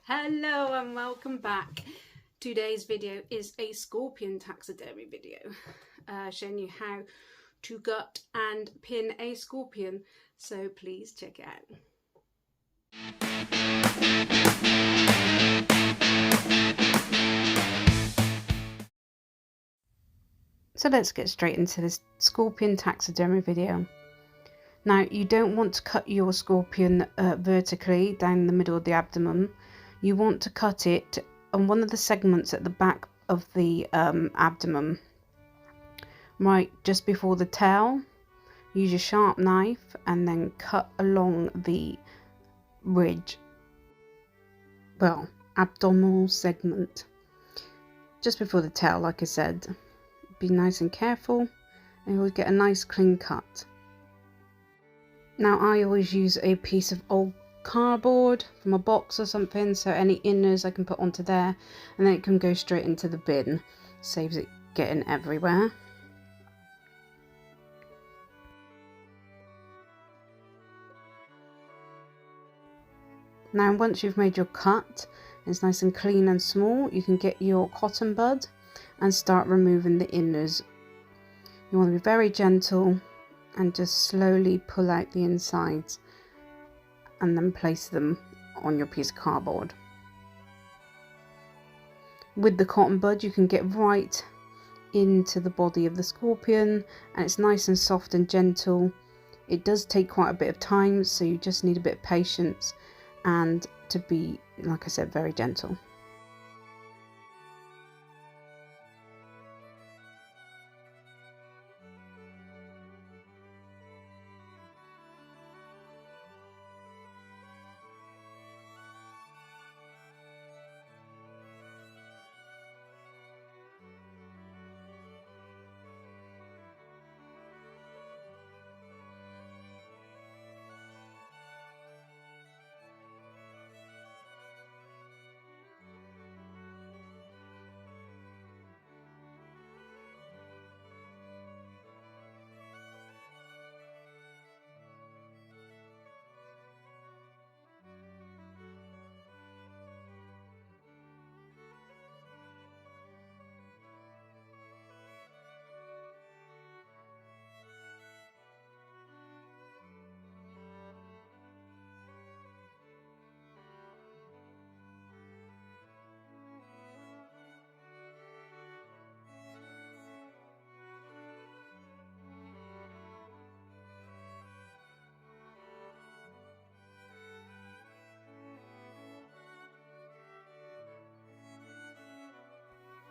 Hello and welcome back. Today's video is a scorpion taxidermy video, showing you how to gut and pin a scorpion, so please check it out. So let's get straight into this scorpion taxidermy video. Now, you don't want to cut your scorpion vertically down the middle of the abdomen. You want to cut it on one of the segments at the back of the abdomen, right just before the tail. Use your sharp knife and then cut along the ridge, abdominal segment, just before the tail. Like I said, be nice and careful and you'll get a nice clean cut. Now, I always use a piece of old cardboard from a box or something, so any inners I can put onto there, and then it can go straight into the bin. Saves it getting everywhere. Now, once you've made your cut, it's nice and clean and small, you can get your cotton bud and start removing the inners. You want to be very gentle and just slowly pull out the insides and then place them on your piece of cardboard. With the cotton bud, you can get right into the body of the scorpion, and it's nice and soft and gentle. It does take quite a bit of time, so you just need a bit of patience and to be, like I said, very gentle.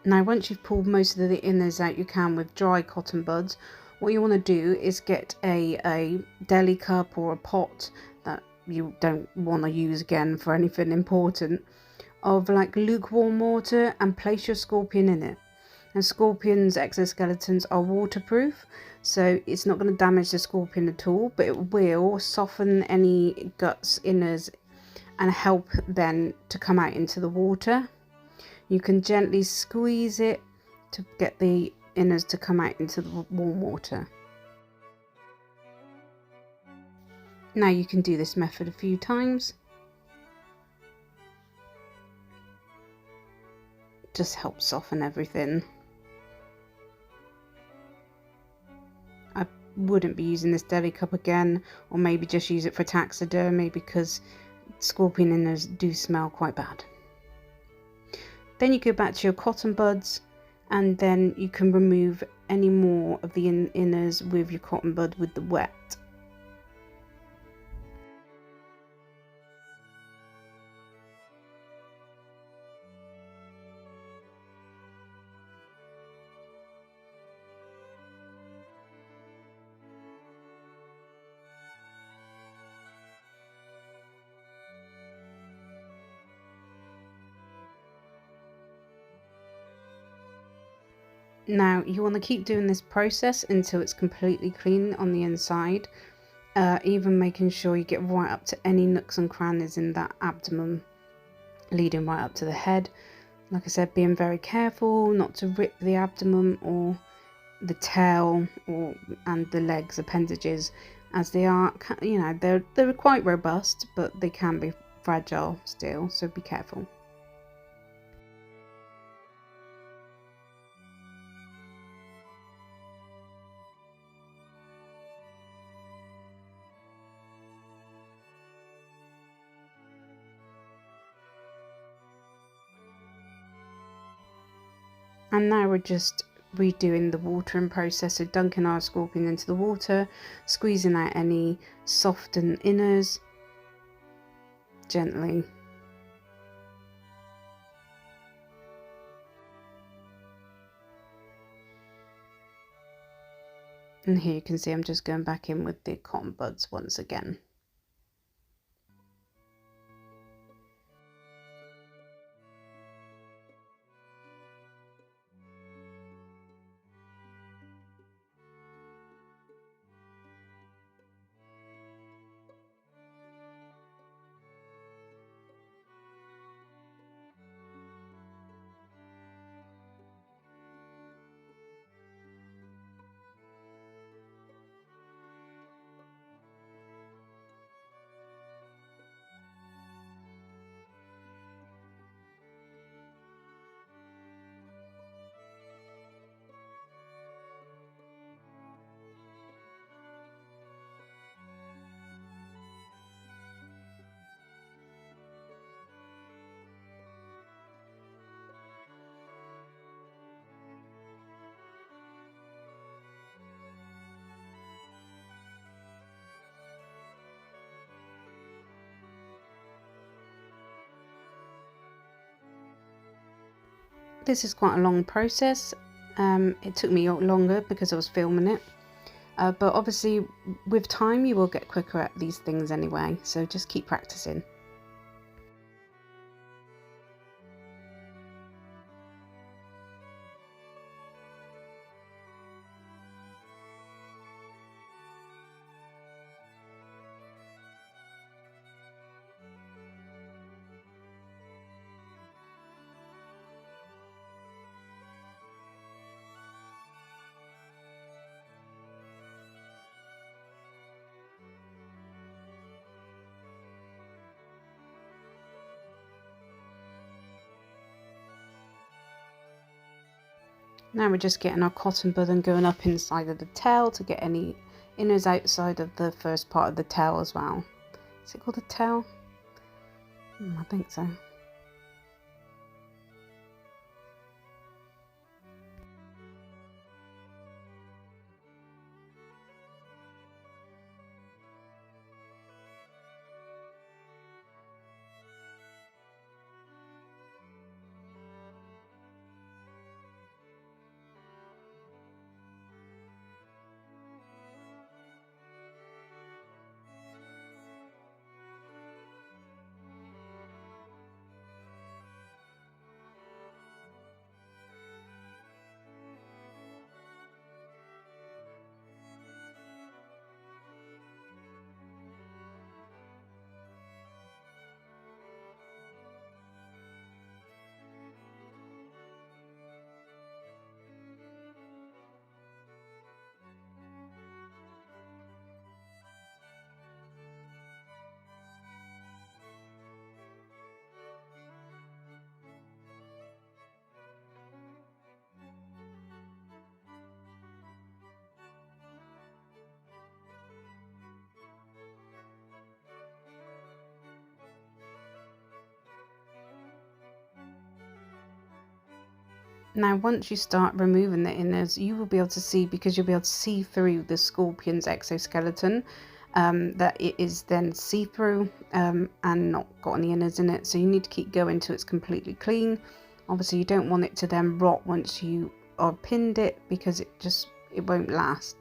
Now, once you've pulled most of the inners out you can with dry cotton buds, what you want to do is get a deli cup or a pot that you don't want to use again for anything important, of like lukewarm water, and place your scorpion in it. And scorpions' exoskeletons are waterproof, so it's not going to damage the scorpion at all, but it will soften any guts, inners, and help then to come out into the water. You can gently squeeze it to get the inners to come out into the warm water. Now you can do this method a few times. Just helps soften everything. I wouldn't be using this deli cup again, or maybe just use it for taxidermy, because scorpion inners do smell quite bad. Then you go back to your cotton buds, and then you can remove any more of the inners with your cotton bud with the wet. Now, you want to keep doing this process until it's completely clean on the inside, even making sure you get right up to any nooks and crannies in that abdomen, leading right up to the head. Like I said, being very careful not to rip the abdomen or the tail and the legs appendages, as they are, they're quite robust, but they can be fragile still, so be careful. And now we're just redoing the watering process, so dunking our scorpion into the water, squeezing out any softened inners gently. And here you can see I'm just going back in with the cotton buds once again. This is quite a long process. It took me longer because I was filming it. But obviously with time you will get quicker at these things anyway, so just keep practicing. Now we're just getting our cotton bud and going up inside of the tail to get any inners outside of the first part of the tail as well. Is it called a tail? I think so. Now once you start removing the inners, you will be able to see, because you'll be able to see through the scorpion's exoskeleton, that it is then see-through and not got any inners in it. So you need to keep going till it's completely clean. Obviously you don't want it to then rot once you are pinned it, because it won't last.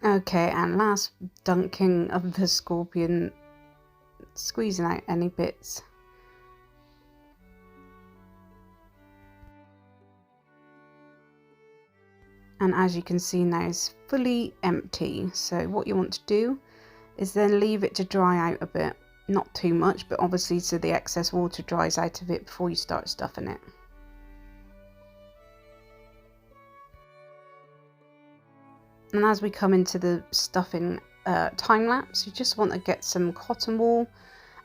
Okay, and last dunking of the scorpion, squeezing out any bits. And as you can see now, it's fully empty. So what you want to do is then leave it to dry out a bit. Not too much, but obviously so the excess water dries out of it before you start stuffing it. And as we come into the stuffing time lapse, you just want to get some cotton wool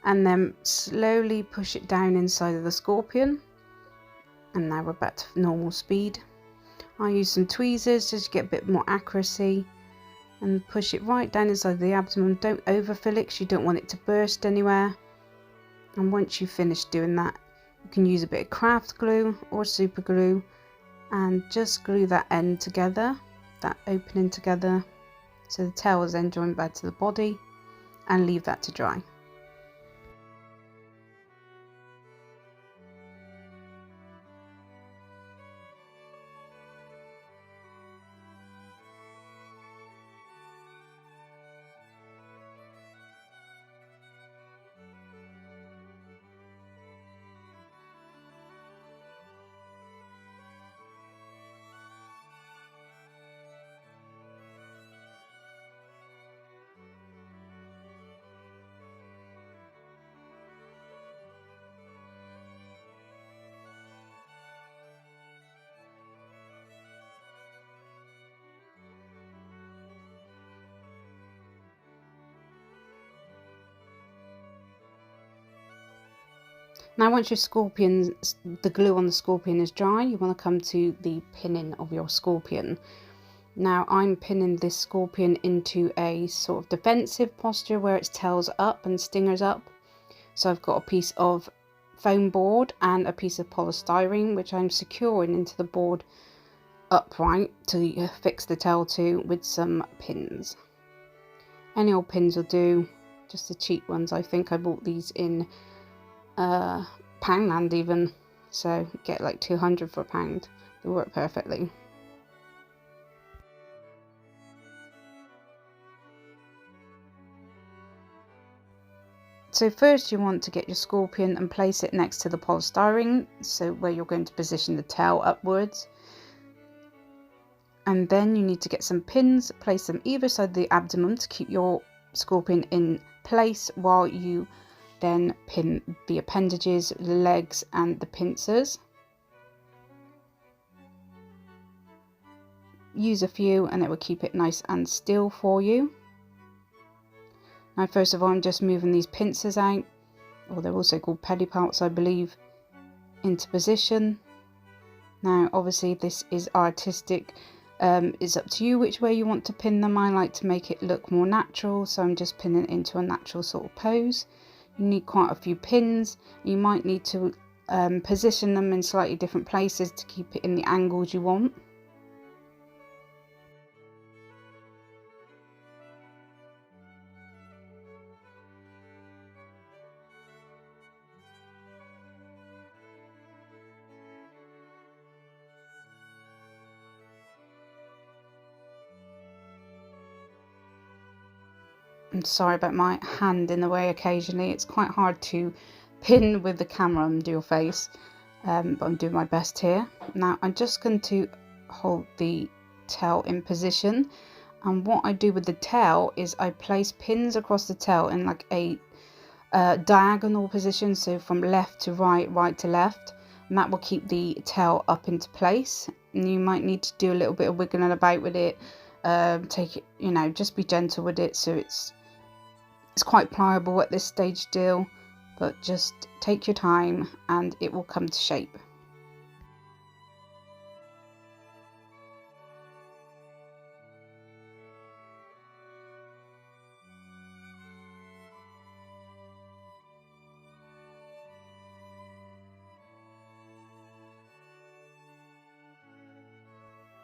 and then slowly push it down inside of the scorpion. And now we're back to normal speed. I use some tweezers just to get a bit more accuracy and push it right down inside the abdomen. Don't overfill it because you don't want it to burst anywhere. And once you've finished doing that, you can use a bit of craft glue or super glue and just glue that end together, that opening together, so the tail is then joined back to the body, and leave that to dry. Now once the glue on the scorpion is dry, you want to come to the pinning of your scorpion. Now I'm pinning this scorpion into a sort of defensive posture where its tail's up and stinger's up. So I've got a piece of foam board and a piece of polystyrene which I'm securing into the board upright to fix the tail to with some pins. Any old pins will do, just the cheap ones. I think I bought these in Poundland even, so get like 200 for £1. They work perfectly. So first you want to get your scorpion and place it next to the polystyrene, so where you're going to position the tail upwards. And then you need to get some pins, place them either side of the abdomen to keep your scorpion in place while you then pin the appendages, the legs and the pincers. Use a few and it will keep it nice and still for you. Now first of all I'm just moving these pincers out, or they're also called pedipalps I believe, into position. Now obviously this is artistic, it's up to you which way you want to pin them. I like to make it look more natural, so I'm just pinning it into a natural sort of pose. You need quite a few pins. You might need to position them in slightly different places to keep it in the angles you want. I'm sorry about my hand in the way occasionally. It's quite hard to pin with the camera under your face, but I'm doing my best here. Now I'm just going to hold the tail in position, and what I do with the tail is I place pins across the tail in like a diagonal position, so from left to right, right to left, and that will keep the tail up into place. And you might need to do a little bit of wiggling about with it, take it, you know, just be gentle with it, so it's quite pliable at this stage still, but just take your time and it will come to shape.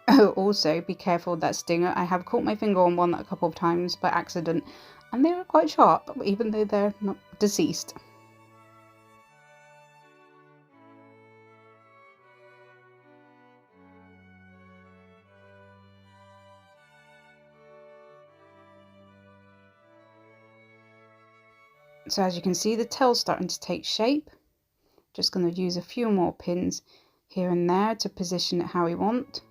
Oh, also be careful of that stinger. I have caught my finger on one a couple of times by accident, and they are quite sharp, even though they're not deceased. So as you can see, the tail's starting to take shape. Just going to use a few more pins here and there to position it how we want.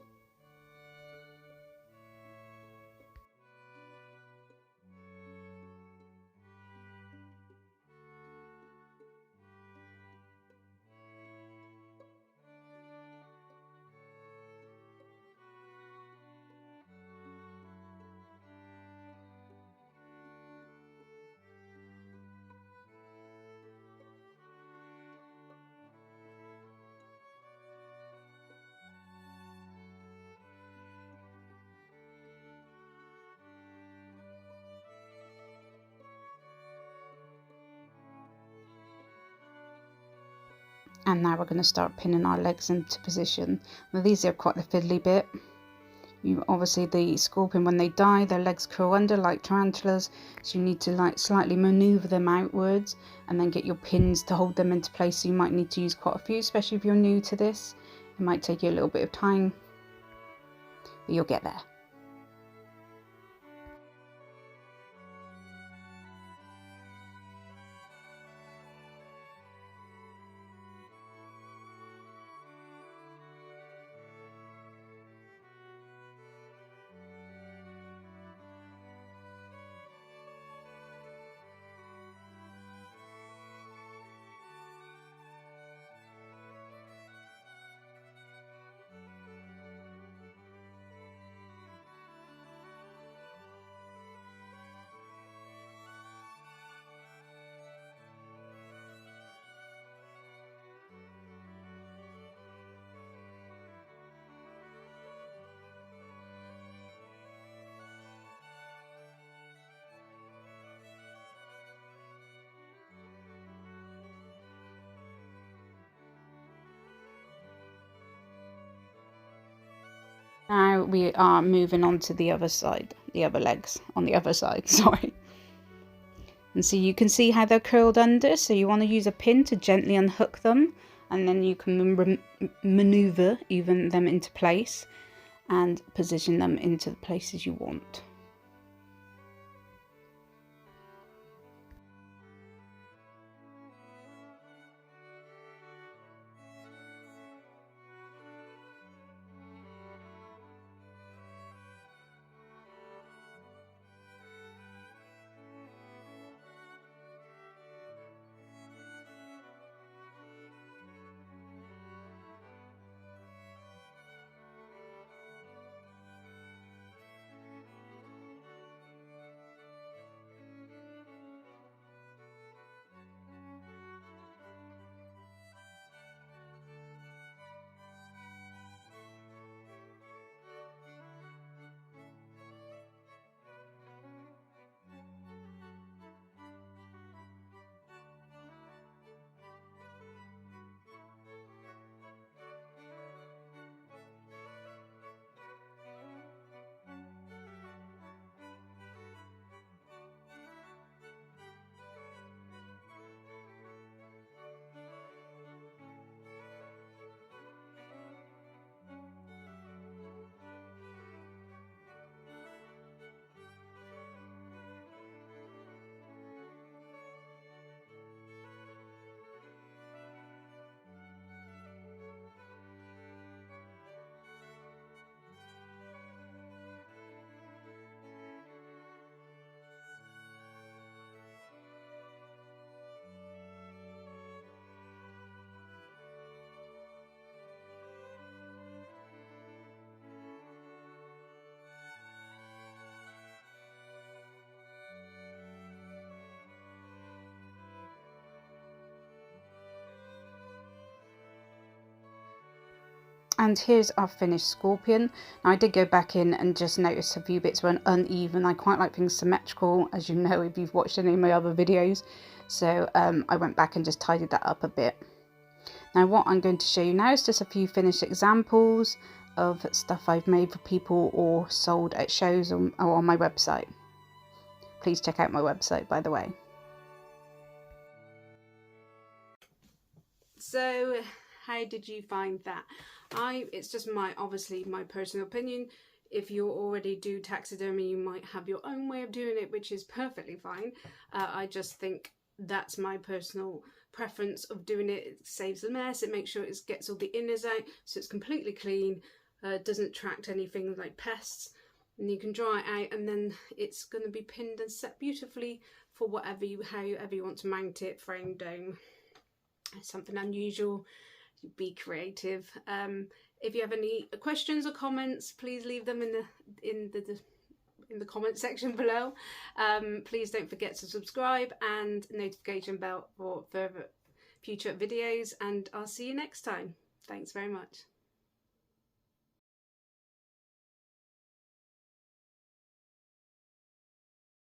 And now we're going to start pinning our legs into position. Now these are quite the fiddly bit. Obviously the scorpion, when they die, their legs curl under like tarantulas, so you need to like slightly maneuver them outwards and then get your pins to hold them into place. So you might need to use quite a few, especially if you're new to this. It might take you a little bit of time, but you'll get there. Now we are moving on to the other side, the other legs on the other side, sorry. And so you can see how they're curled under, so you want to use a pin to gently unhook them, and then you can maneuver even them into place and position them into the places you want. And here's our finished scorpion. Now I did go back in and just notice a few bits were uneven. I quite like things symmetrical, as you know if you've watched any of my other videos. So I went back and just tidied that up a bit. Now what I'm going to show you now is just a few finished examples of stuff I've made for people or sold at shows or on my website. Please check out my website, by the way. So how did you find that? It's just obviously my personal opinion. If you already do taxidermy, you might have your own way of doing it, which is perfectly fine. I just think that's my personal preference of doing it. It saves the mess, it makes sure it gets all the inners out, so it's completely clean, doesn't attract anything like pests, and you can dry it out, and then it's going to be pinned and set beautifully for however you want to mount it, frame, dome, something unusual. Be creative. If you have any questions or comments, please leave them in the comment section below. Please don't forget to subscribe and notification bell for further future videos, and I'll see you next time. Thanks very much.